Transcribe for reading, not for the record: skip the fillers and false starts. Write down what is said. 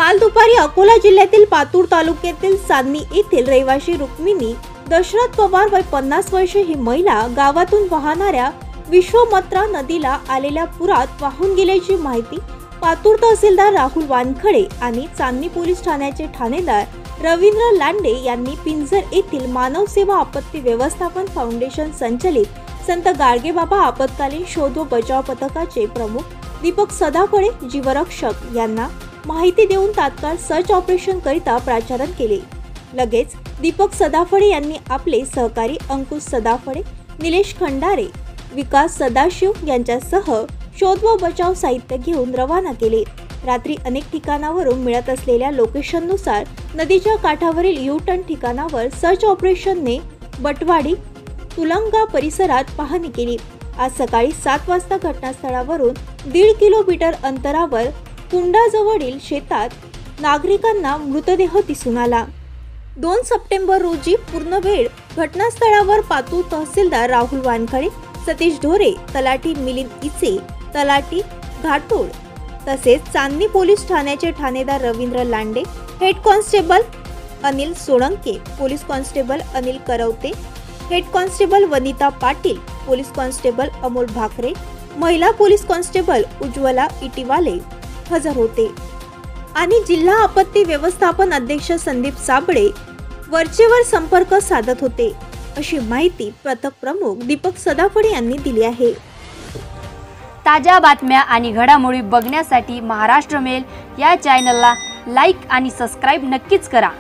काल दुपारी अकोला जिल्ह्यातील पातूर तालुक्यातील सान्नी येथील रहिवासी रुक्मिणी दशरथ पवार वय 50 वर्षे ही महिला गावातून वाहणाऱ्या विश्वमत्रा नदीला आलेल्या पुरात वाहून गेल्याची माहिती पातूर तहसीलदार राहुल वानखडे आणि चांदणी पोलीस ठाण्याचे ठाणेदार रवींद्र लांडे यांनी पिंजर येथील मानव सेवा आपत्ती व्यवस्थापन फाउंडेशन संचलित संत गाडगेबाबा आपत्कालीन शोध व बचाव पथकाचे प्रमुख दीपक सदाफळे जीवरक्षक यांना माहिती देऊन तात्काळ सर्च ऑपरेशन करिता प्राचारण केले। लगेच दीपक सदाफळे यांनी आपले सहकारी अंकुश सदाफळे, निलेश खंडारे, विकास सदाशिव यांच्यासह शोध व बचाव साहित्य घेऊन रवाना केले। रात्री अनेक ठिकाणावरून मिळत असलेल्या लोकेशननुसार नदीच्या काठावरील यू-टर्न ठिकाणावर सर्च ऑपरेशनने बटवाडी तुलंगा परिसरात पाहणी केली। आज सकाळी 7 वाजता घटनास्थळावरून 1.5 किलोमीटर अंतरावर कुंडाजवळील शेतात नागरिकांना मृतदेह दिसून आला। 2 सप्टेंबर रोजी पूर्णवेळ घटनास्थळावर पातूर तहसीलदार राहुल वानखडे, सतीश ढोरे, तलाठी मिलिंद इचे, तलाठी घाटोळ तसेच चांदणी पोलीस ठाण्याचे ठाणेदार Ravindra Lande, head constable Anil Solanke, police constable Anil Karvate, head constable Vanita Patil, police constable Amol Bhakare, महिला पोलीस कॉन्स्टेबल उज्ज्वला इटीवाले हजर होते आणि जिल्हा आपत्ती व्यवस्थापन अध्यक्ष संदीप साबळे वरचेवर संपर्क साधत होते, अशी माहिती पथक प्रमुख दीपक सदाफळे यांनी दिली आहे। ताज्या बातम्या आणि घडामोडी बघण्यासाठी महाराष्ट्र मेल या चॅनलला लाईक आणि सबस्क्राईब नक्कीच करा।